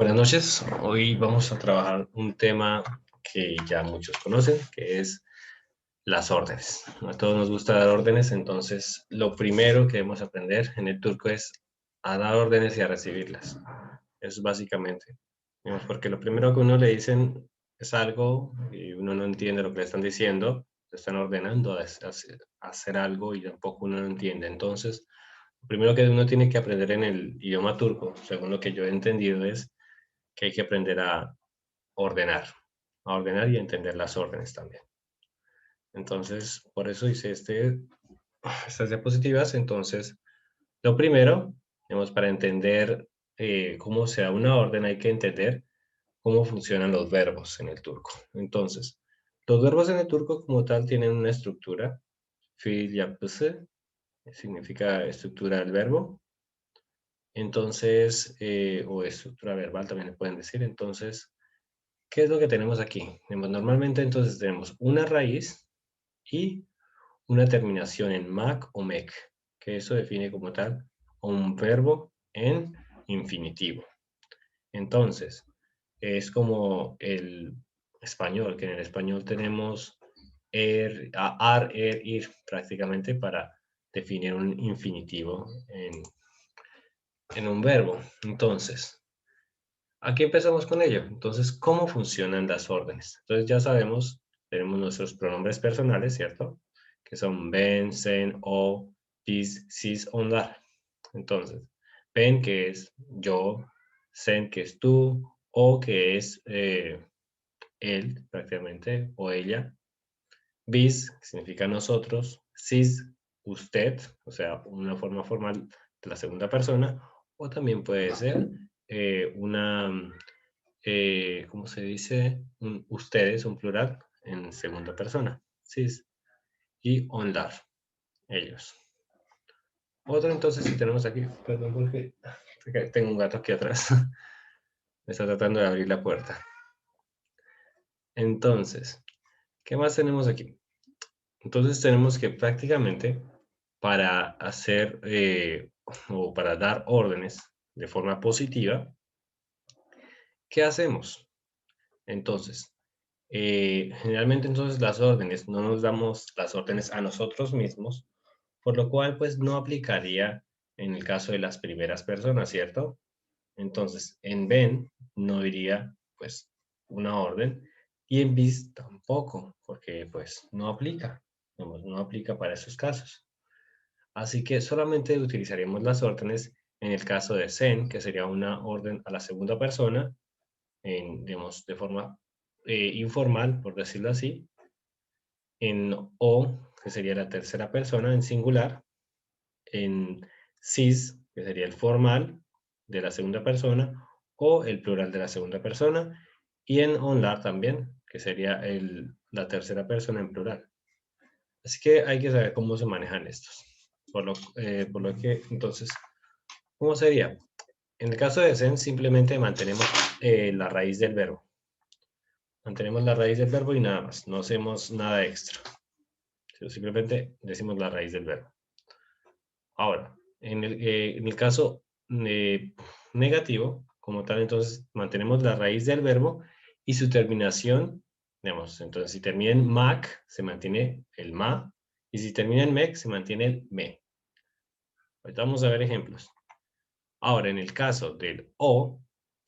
Buenas noches. Hoy vamos a trabajar un tema que ya muchos conocen, que es las órdenes. A todos nos gusta dar órdenes, entonces lo primero que debemos aprender en el turco es a dar órdenes y a recibirlas. Eso es básicamente. Digamos, porque lo primero que uno le dicen es algo y uno no entiende lo que le están diciendo, le están ordenando a hacer algo y tampoco uno lo entiende. Entonces, lo primero que uno tiene que aprender en el idioma turco, según lo que yo he entendido, es que hay que aprender ordenar, a ordenar y a entender las órdenes también. Entonces, por eso hice estas diapositivas. Entonces, lo primero, digamos, para entender cómo se da una orden, hay que entender cómo funcionan los verbos en el turco. Entonces, los verbos en el turco como tal tienen una estructura. Fiil yapısı significa estructura del verbo. Entonces, o estructura verbal también le pueden decir. Entonces, ¿qué es lo que tenemos aquí? Normalmente entonces tenemos una raíz y una terminación en mac o mec, que eso define como tal un verbo en infinitivo. Entonces, es como el español, que en el español tenemos ar, ir prácticamente para definir un infinitivo en un verbo. Entonces, aquí empezamos con ello. Entonces, ¿cómo funcionan las órdenes? Entonces, ya sabemos, tenemos nuestros pronombres personales, ¿cierto? Que son ben, sen, o, bis, sis, onlar. Entonces, ben, que es yo, sen, que es tú, o, que es él, prácticamente, o ella. Bis, que significa nosotros. Sis, usted, o sea, una forma formal de la segunda persona, o también puede ser ¿cómo se dice? Ustedes, un plural, en segunda persona. Sis y onlar, ellos. Otro entonces si tenemos aquí, perdón porque tengo un gato aquí atrás. Me está tratando de abrir la puerta. Entonces, ¿qué más tenemos aquí? Entonces tenemos que prácticamente para hacer o para dar órdenes de forma positiva, ¿qué hacemos? Entonces, generalmente entonces las órdenes, no nos damos las órdenes a nosotros mismos, por lo cual pues no aplicaría en el caso de las primeras personas, ¿cierto? Entonces, en Ben no iría pues una orden y en Bis tampoco, porque pues no aplica, no aplica para esos casos. Así que solamente utilizaríamos las órdenes en el caso de Sen, que sería una orden a la segunda persona, digamos, de forma informal, por decirlo así, en O, que sería la tercera persona en singular, en cis, que sería el formal de la segunda persona, o el plural de la segunda persona, y en onlar también, que sería la tercera persona en plural. Así que hay que saber cómo se manejan estos. Por lo que, entonces, ¿cómo sería? En el caso de sen, simplemente mantenemos la raíz del verbo. Mantenemos la raíz del verbo y nada más. No hacemos nada extra. Simplemente decimos la raíz del verbo. Ahora, en el caso negativo, como tal, entonces mantenemos la raíz del verbo y su terminación, digamos, entonces si termina en mac, se mantiene el ma, y si termina en mec, se mantiene el me. Ahorita vamos a ver ejemplos. Ahora, en el caso del o,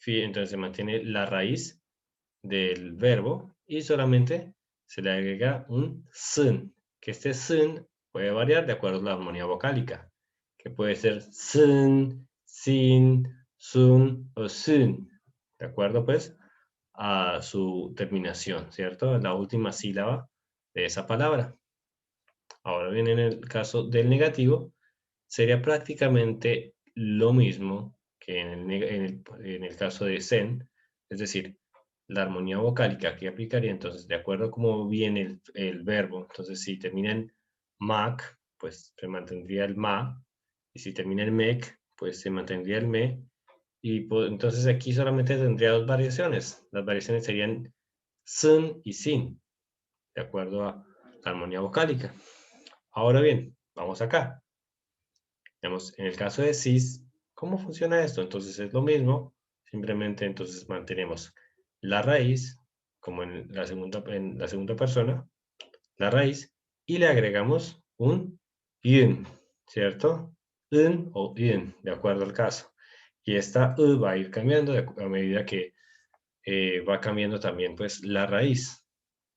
entonces se mantiene la raíz del verbo y solamente se le agrega un sun, que este sun puede variar de acuerdo a la armonía vocálica, que puede ser sun, sin, sun o sun, de acuerdo pues a su terminación, ¿cierto? La última sílaba de esa palabra. Ahora bien, en el caso del negativo, sería prácticamente lo mismo que en el caso de sen, es decir, la armonía vocálica que aplicaría, entonces, de acuerdo a cómo viene el verbo, entonces, si termina en mac, pues se mantendría el ma, y si termina en mec, pues se mantendría el me, y pues, entonces aquí solamente tendría dos variaciones. Las variaciones serían sun y sin, de acuerdo a la armonía vocálica. Ahora bien, vamos acá. Digamos, en el caso de cis, ¿cómo funciona esto? Entonces es lo mismo, Simplemente entonces mantenemos la raíz, como en la segunda persona, la raíz, y le agregamos un in, ¿cierto? In o in, de acuerdo al caso. Y esta va a ir cambiando a medida que va cambiando también pues la raíz.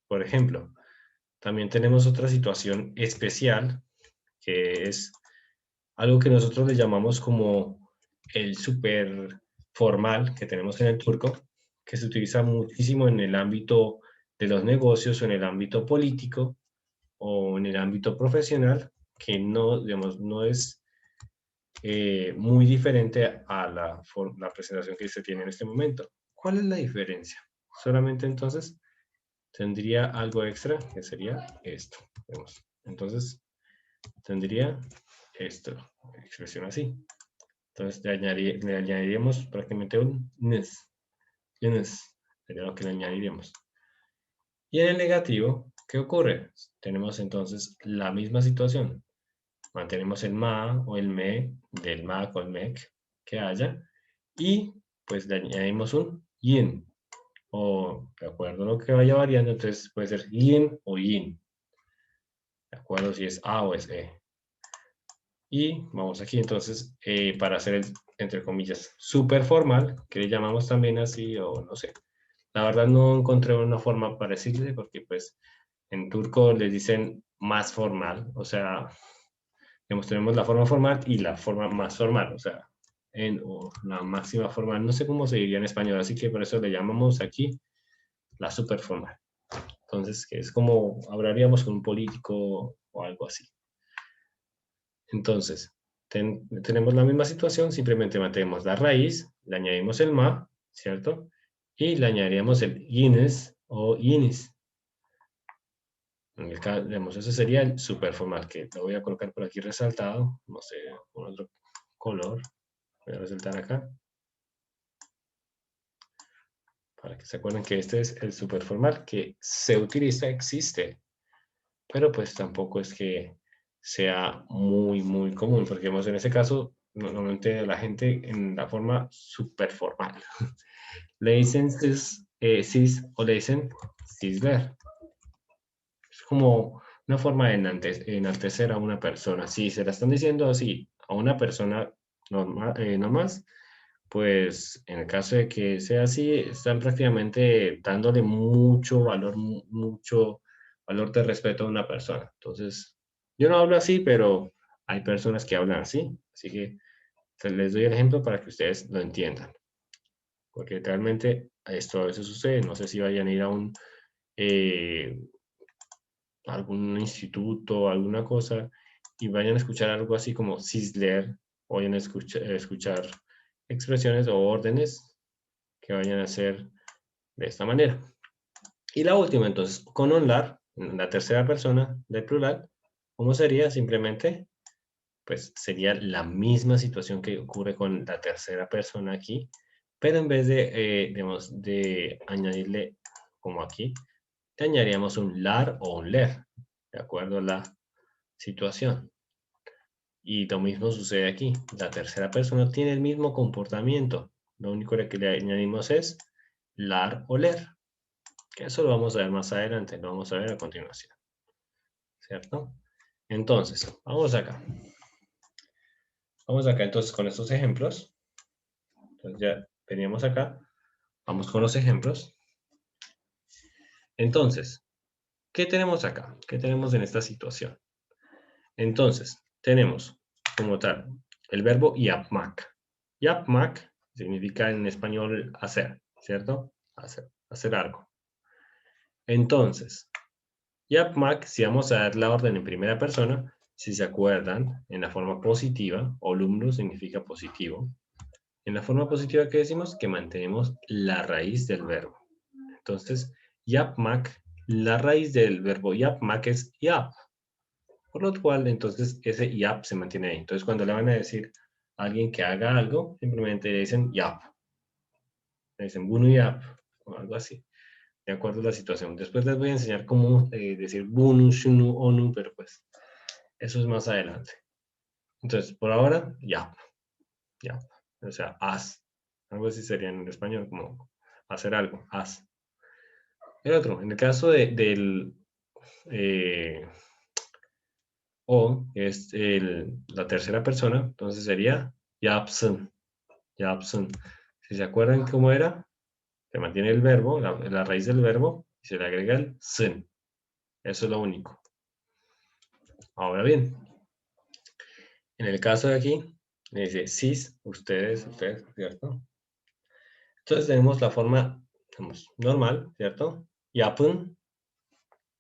Por ejemplo, también tenemos otra situación especial que es algo que nosotros le llamamos como el super formal que tenemos en el turco, que se utiliza muchísimo en el ámbito de los negocios o en el ámbito político o en el ámbito profesional, que no, digamos, no es muy diferente a la presentación que se tiene en este momento. ¿Cuál es la diferencia? Solamente entonces tendría algo extra, que sería esto. Vemos. Entonces, tendría esto, expresión así. Entonces, le añadiríamos prácticamente un nes. Sería lo que le añadiríamos. Y en el negativo, ¿qué ocurre? Tenemos entonces la misma situación. Mantenemos el ma o el me del ma con mec que haya y pues le añadimos un yin o de acuerdo a lo que vaya variando, entonces puede ser yin o yin, de acuerdo si es a o es e. Y vamos aquí entonces para hacer el, entre comillas, super formal, que le llamamos también así o no sé. La verdad no encontré una forma para decirle porque pues en turco les dicen más formal, o sea, digamos, tenemos la forma formal y la forma más formal, o sea, o la máxima formal, no sé cómo se diría en español, así que por eso le llamamos aquí la super formal. Entonces, que es como hablaríamos con un político o algo así. Entonces, tenemos la misma situación, simplemente mantenemos la raíz, le añadimos el ma, ¿cierto? Y le añadiríamos el ines o inis. En el caso, digamos, ese sería el super formal, que lo voy a colocar por aquí resaltado, no sé, con otro color. Voy a resaltar acá, para que se acuerden que este es el super formal que se utiliza, existe, pero pues tampoco es que sea muy común, porque en ese caso, normalmente la gente en la forma super formal. Le dicen cis o le dicen cisler. Es como una forma de enaltecer a una persona. Si se la están diciendo así a una persona normal, no más, pues en el caso de que sea así, están prácticamente dándole mucho valor, mucho valor de respeto a una persona. Entonces, yo no hablo así, pero hay personas que hablan así. Así que les doy el ejemplo para que ustedes lo entiendan. Porque realmente esto a veces sucede. No sé si vayan a ir a eh, algún instituto, alguna cosa, y vayan a escuchar algo así como Sisler, o vayan a escuchar expresiones o órdenes que vayan a ser de esta manera. Y la última, entonces, con onlar, en la tercera persona del plural, ¿cómo sería? Simplemente, pues sería la misma situación que ocurre con la tercera persona aquí, pero en vez de, digamos, de añadirle como aquí, le añadiríamos un lar o un ler, de acuerdo a la situación. Y lo mismo sucede aquí. La tercera persona tiene el mismo comportamiento. Lo único que le añadimos es lar o ler, que eso lo vamos a ver más adelante, lo vamos a ver a continuación. ¿Cierto? Entonces, vamos acá. Vamos acá entonces con estos ejemplos. Entonces ya veníamos acá. Vamos con los ejemplos. Entonces, ¿qué tenemos acá? ¿Qué tenemos en esta situación? Entonces, tenemos como tal el verbo yapmak. Yapmak significa en español hacer, ¿cierto? Hacer algo. Entonces, yapmak, si vamos a dar la orden en primera persona, si se acuerdan, en la forma positiva, olumno significa positivo. En la forma positiva, ¿qué decimos? Que mantenemos la raíz del verbo. Entonces, yapmak, la raíz del verbo yapmak es yap. Por lo cual, entonces, ese yap se mantiene ahí. Entonces, cuando le van a decir a alguien que haga algo, simplemente le dicen yap. Le dicen bunu yap o algo así, de acuerdo a la situación. Después les voy a enseñar cómo decir bunu, shunu, onu, pero pues eso es más adelante. Entonces, por ahora, yap, yap. O sea, haz. Algo así sería en español, como hacer algo, haz. El otro, en el caso del eh, o, es la tercera persona, entonces sería yapsın, yapsın. Si se acuerdan cómo era, se mantiene el verbo, la raíz del verbo, y se le agrega el sın. Eso es lo único. Ahora bien, en el caso de aquí, me dice sis, ustedes, ¿cierto? Entonces tenemos la forma, digamos, normal, ¿cierto? Yapın,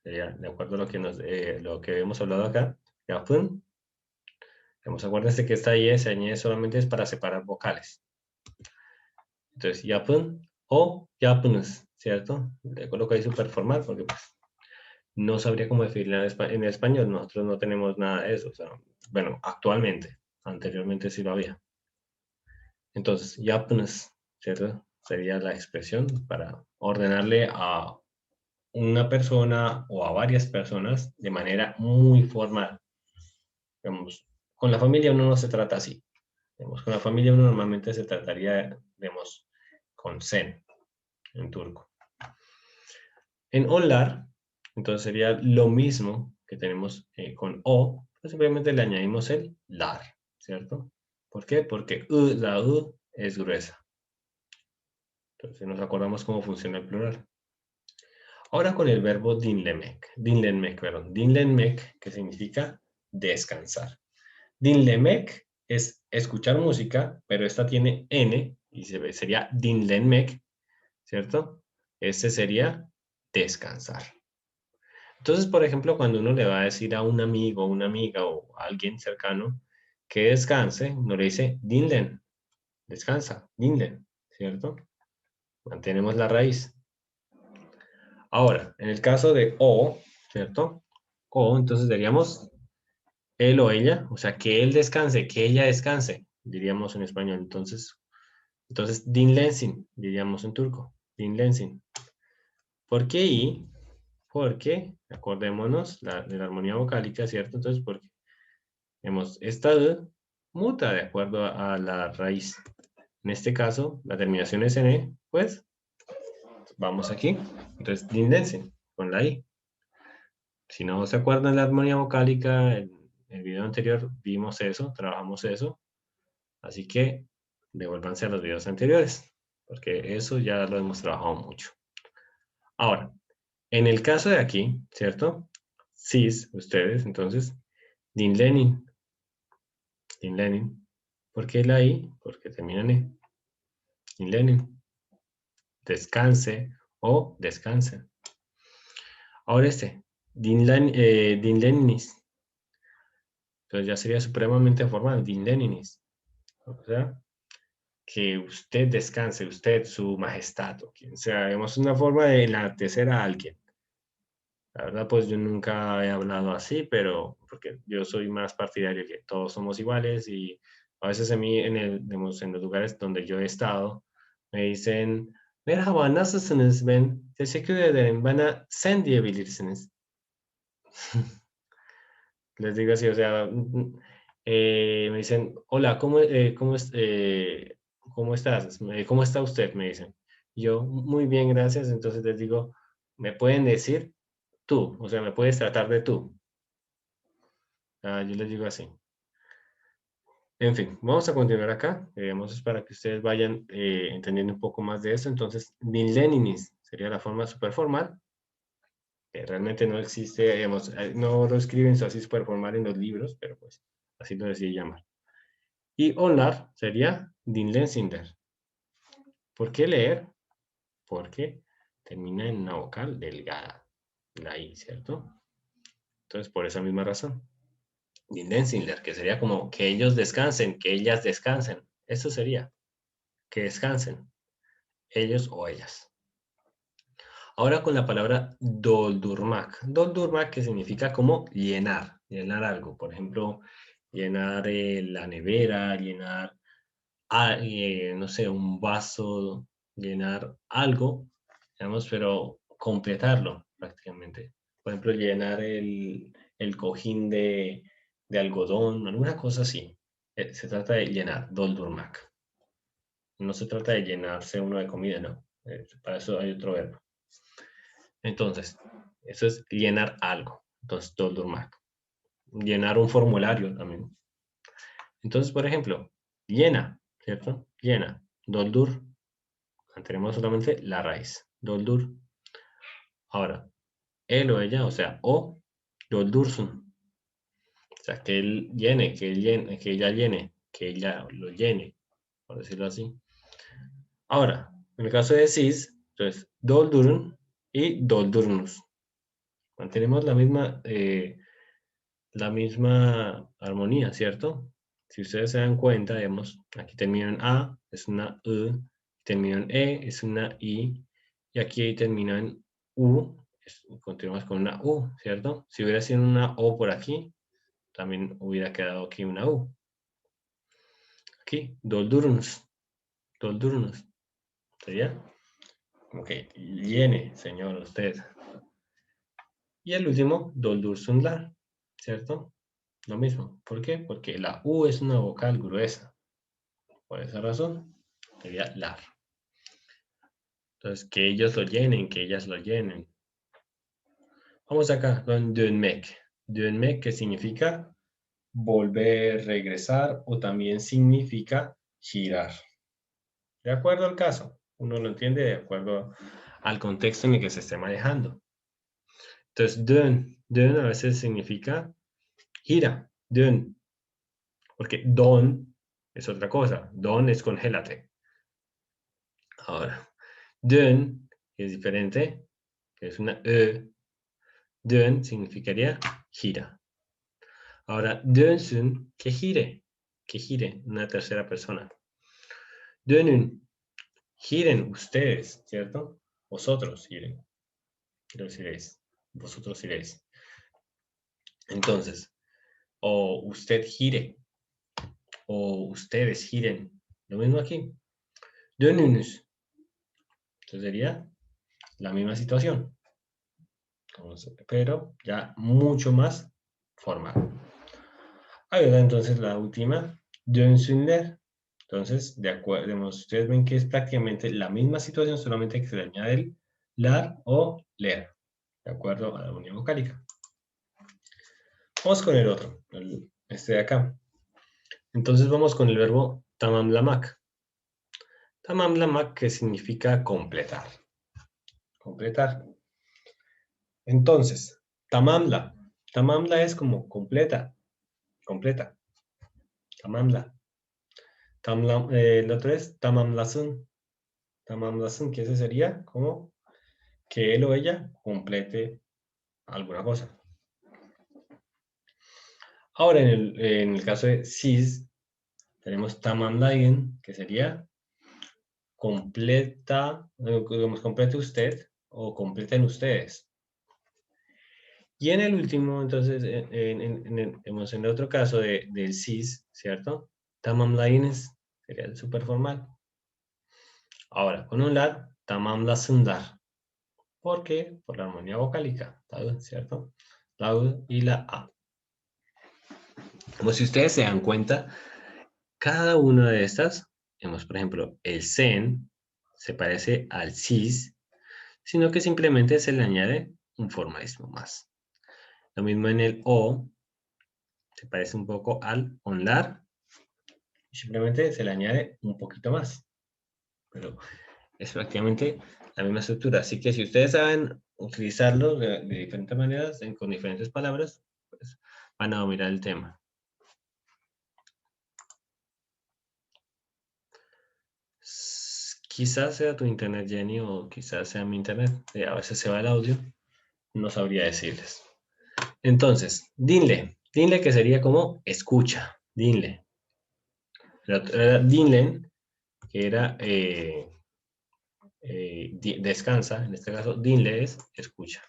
sería de acuerdo a lo que hemos hablado acá. Yapın. Digamos, acuérdense que esta IE se añade solamente es para separar vocales. Entonces, yapın o yapınız, ¿cierto? Le coloco ahí súper formal porque pues, no sabría cómo definirla en español. Nosotros no tenemos nada de eso. O sea, bueno, actualmente. Anteriormente sí lo había. Entonces, yapınız, ¿cierto? Sería la expresión para ordenarle a una persona o a varias personas de manera muy formal. Digamos, con la familia uno no se trata así. Digamos, con la familia uno normalmente se trataría, digamos, con sen en turco. En onlar, entonces sería lo mismo que tenemos con o, pues simplemente le añadimos el lar, ¿cierto? ¿Por qué? Porque la u es gruesa. Entonces nos acordamos cómo funciona el plural. Ahora con el verbo dinlenmek, que significa descansar. Dinlemek es escuchar música, pero esta tiene N y sería dinlenmek, ¿cierto? Este sería descansar. Entonces, por ejemplo, cuando uno le va a decir a un amigo, una amiga o a alguien cercano que descanse, uno le dice dinlen, descansa, dinlen, ¿cierto? Mantenemos la raíz. Ahora, en el caso de o, ¿cierto? O, entonces diríamos él o ella, o sea, que él descanse, que ella descanse, diríamos en español. Entonces dinlensin, diríamos en turco, dinlensin. ¿Por qué i? Porque, acordémonos de la armonía vocálica, ¿cierto? Entonces, porque esta d muta de acuerdo a la raíz. En este caso, la terminación es n, pues vamos aquí. Entonces, dinlensin, con la i. Si no se acuerdan la armonía vocálica, en el video anterior vimos eso, trabajamos eso. Así que devuélvanse a los videos anteriores, porque eso ya lo hemos trabajado mucho. Ahora, en el caso de aquí, ¿cierto? Cis, ustedes, entonces, Din Lenin. Din Lenin. ¿Por qué la I? Porque termina en E. Din Lenin. Descanse o descanse. Ahora Din Leninis. Entonces ya sería supremamente formal, Din Leninis. O sea, que usted descanse, usted, su majestad, o quien sea. Digamos, una forma de enaltecer a alguien. La verdad, pues yo nunca he hablado así, pero porque yo soy más partidario que todos somos iguales y a veces a mí digamos, en los lugares donde yo he estado me dicen, merhaba, nasılsınız ben? Teşekkür ederim, bana sen diyebilirsiniz. Les digo así, o sea, me dicen, hola, ¿cómo estás? ¿Cómo está usted? Me dicen. Yo, muy bien, gracias. Entonces les digo, me pueden decir tú, o sea, me puedes tratar de tú. Yo les digo así. En fin, vamos a continuar acá. Digamos, es para que ustedes vayan entendiendo un poco más de eso. Entonces, Leninis sería la forma super formal, que realmente no existe, digamos, no lo escriben así super formal en los libros, pero pues así lo decía llamar. Y Onar sería Dinlensinder. ¿Por qué leer? Porque termina en una vocal delgada, la I, ¿cierto? Entonces, por esa misma razón. Dinlensinder, que sería como que ellos descansen, que ellas descansen. Eso sería, que descansen, ellos o ellas. Ahora con la palabra doldurmak. Doldurmak que significa como llenar algo. Por ejemplo, llenar la nevera, llenar no sé, un vaso, llenar algo, digamos, pero completarlo prácticamente. Por ejemplo, llenar el cojín de algodón, alguna cosa así. Se trata de llenar, doldurmak. No se trata de llenarse uno de comida, no. Para eso hay otro verbo. Entonces, eso es llenar algo. Entonces, doldurmak. Llenar un formulario también. Entonces, por ejemplo, llena, ¿cierto? Llena. Doldur. Tenemos solamente la raíz. Doldur. Ahora, él o ella, o sea, o doldursun. O sea, que él llene, que él llene, que ella llene, que ella lo llene, por decirlo así. Ahora, en el caso de cis, entonces, doldurun y doldurnus. Mantenemos la misma armonía, ¿cierto? Si ustedes se dan cuenta, digamos, aquí termina en A, es una E, termina en E, es una I, y aquí termina en U, continuamos con una U, ¿cierto? Si hubiera sido una O por aquí, también hubiera quedado aquí una U. Aquí, doldurnus, doldurnus, ¿sería? Como que llene, señor, usted. Y el último, doldursunlar, ¿cierto? Lo mismo. ¿Por qué? Porque la U es una vocal gruesa. Por esa razón, sería lar. Entonces, que ellos lo llenen, que ellas lo llenen. Vamos acá con dönmek. Dönmek, que significa volver, regresar, o también significa girar. De acuerdo al caso. Uno lo entiende de acuerdo al contexto en el que se esté manejando. Entonces, dön a veces significa gira, dön. Porque don es otra cosa. Don es congélate. Ahora, dön es diferente, que es una E. Dön significaría gira. Ahora, dönsün, que gire, una tercera persona. Dönün, giren ustedes, ¿cierto? Vosotros giren. Los iréis. Vosotros iréis. Entonces, o usted gire, o ustedes giren. Lo mismo aquí. Dönünüz. Entonces sería la misma situación. Pero ya mucho más formal. Ahí va entonces la última. Dönsünler. Entonces, de acuerdo, ustedes ven que es prácticamente la misma situación, solamente que se le añade el lar o ler, de acuerdo a la unión vocálica. Vamos con el otro, este de acá. Entonces vamos con el verbo tamamlamak. Tamamlamak, que significa completar. Completar. Entonces, tamamla. Tamamla es como completa. Completa. Tamamla. El otro es tamamlasın. Tamamlasın, que ese sería como que él o ella complete alguna cosa. Ahora, en el caso de cis, tenemos tamamlayen, que sería completa, digamos, complete usted o completen ustedes. Y en el último, entonces, en el otro caso del cis, ¿cierto? Tamamlayines sería el super formal. Ahora, con un lar, tamamlasınlar. ¿Por qué? Por la armonía vocálica, ¿cierto? La U y la A. Como si ustedes se dan cuenta, cada una de estas, por ejemplo, el sen se parece al cis, sino que simplemente se le añade un formalismo más. Lo mismo en el o, se parece un poco al onlar, simplemente se le añade un poquito más. Pero es prácticamente la misma estructura. Así que si ustedes saben utilizarlo de diferentes maneras, con diferentes palabras, pues van a dominar el tema. Quizás sea tu internet, Jenny, o quizás sea mi internet. A veces se va el audio. No sabría decirles. Entonces, dinle. Dinle, que sería como escucha. Dinle. Era dinlen, que era descansa. En este caso, dinle es escucha.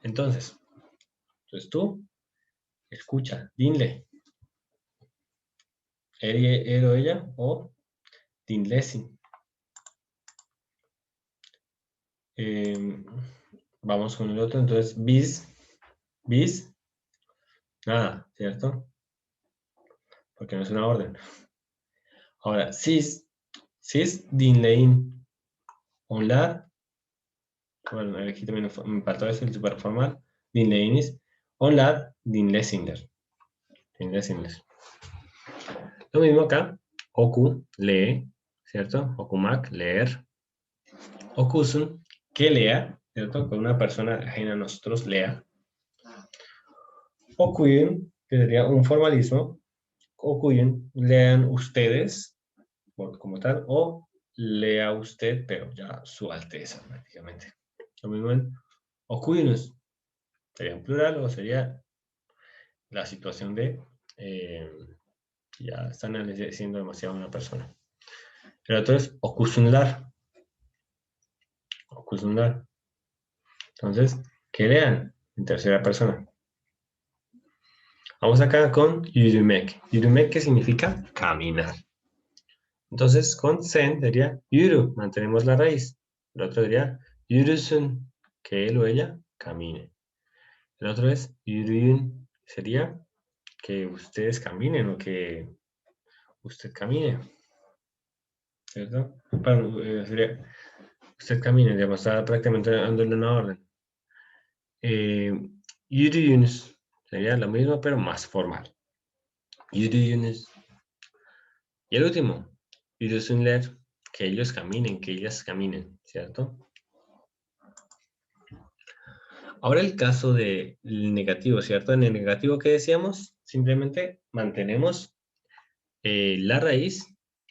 Entonces tú, escucha. Dinle. Él o ella, o dinlesin. Vamos con el otro. Entonces, bis, nada, ¿cierto? Porque no es una orden. Ahora, cis, Siz dinleyin. Onlar, bueno, aquí también me faltó eso, el super formal. Dinleyiniz. Onlar dinlesinler. Dinlesinler. Lo mismo acá. Oku, lee, ¿cierto? Okumak, leer. Okusun, que lea, ¿cierto? Que una persona ajena a nosotros lea. Okuyun, que sería un formalismo. Okuyun, lean ustedes, como tal, o lea usted, pero ya su alteza, prácticamente. Lo mismo en okuyunus, sería en plural o sería la situación de ya están diciendo demasiado a una persona. El otro es okusunlar. Okusunlar. Entonces, que lean en tercera persona. Vamos acá con yürümek. Yürümek, ¿qué significa? Caminar. Entonces, con sen sería yürü, mantenemos la raíz. El otro sería yürüsün, que él o ella camine. El otro es yürüyün, sería que ustedes caminen o que usted camine. ¿Cierto? Perdón, sería usted camine, digamos, está prácticamente dándole una orden. Yürüyünüz sería lo mismo, pero más formal. Yürüyünüz. Y el último, yürüsünler, que ellos caminen, que ellas caminen, ¿cierto? Ahora el caso del negativo, ¿cierto? En el negativo, ¿qué decíamos? Simplemente mantenemos la raíz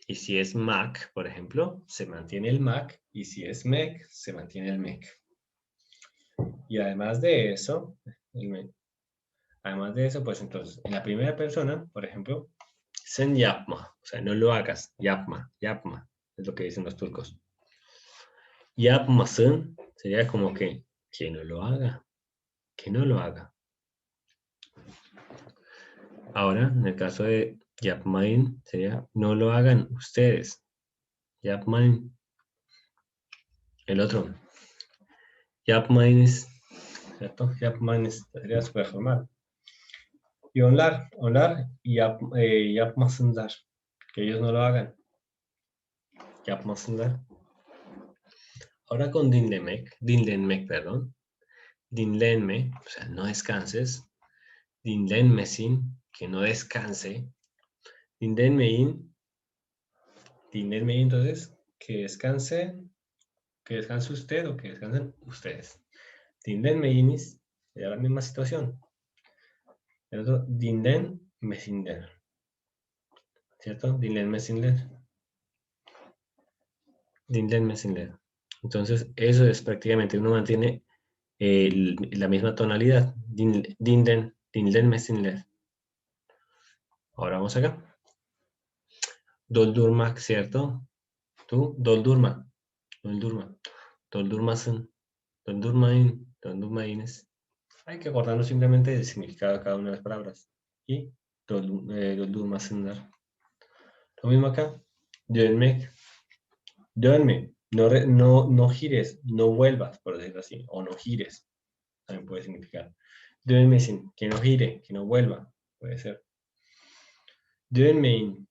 y si es mac, por ejemplo, se mantiene el mac y si es mec, se mantiene el mec. Y además de eso, pues entonces, en la primera persona, por ejemplo, sen yapma, o sea, no lo hagas, yapma, yapma, es lo que dicen los turcos. Yapmasın sería como que no lo haga, que no lo haga. Ahora, en el caso de yapmayın, sería no lo hagan ustedes. Yapmayın. El otro. Yapmayınız. ¿Cierto? Yapmayınız sería súper formal. Y onlar yapmasınlar. Que ellos no lo hagan. Yapmasınlar. Ahora con dinlenmek, perdón. Dinlenme, o sea, no descanses. Dinlenmesin, que no descanse. Dinlenmeyin, entonces, que descanse usted o que descansen ustedes. Dinlenmeyiniz, sería la misma situación. El otro, dinlenmesinler, ¿cierto? Dinlenmesinler. Entonces, eso es prácticamente, uno mantiene la misma tonalidad. Dinlenmesinler. Ahora vamos acá. Doldurmak, ¿cierto? Tú, doldurma. Doldurmasın. Doldurmayın. Hay que acordarnos simplemente del significado de cada una de las palabras. Y doldurmasınlar. Lo mismo acá. Dönmek. Dönme. No gires, no vuelvas, por decirlo así. O no gires. También puede significar. Dönmesin, que no gire, que no vuelva. Puede ser. Dönmeyin.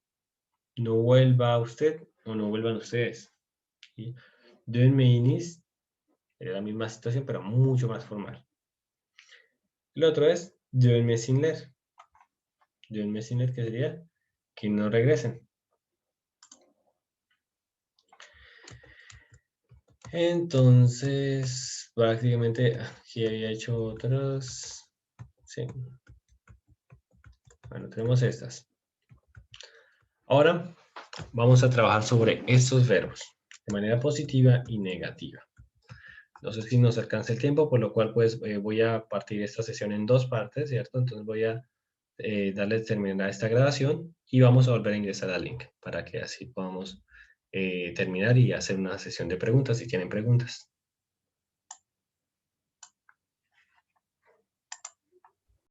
No vuelva usted o no vuelvan ustedes. ¿Sí? Dönmeyiniz. Sería la misma situación, pero mucho más formal. El otro es dönmesinler. Dönmesinler, que sería que no regresen. Entonces, prácticamente aquí había hecho otras. Sí. Bueno, tenemos estas. Ahora vamos a trabajar sobre estos verbos de manera positiva y negativa. No sé si nos alcanza el tiempo, por lo cual pues voy a partir esta sesión en dos partes, ¿cierto? Entonces voy a darle terminar esta grabación y vamos a volver a ingresar al link para que así podamos terminar y hacer una sesión de preguntas si tienen preguntas.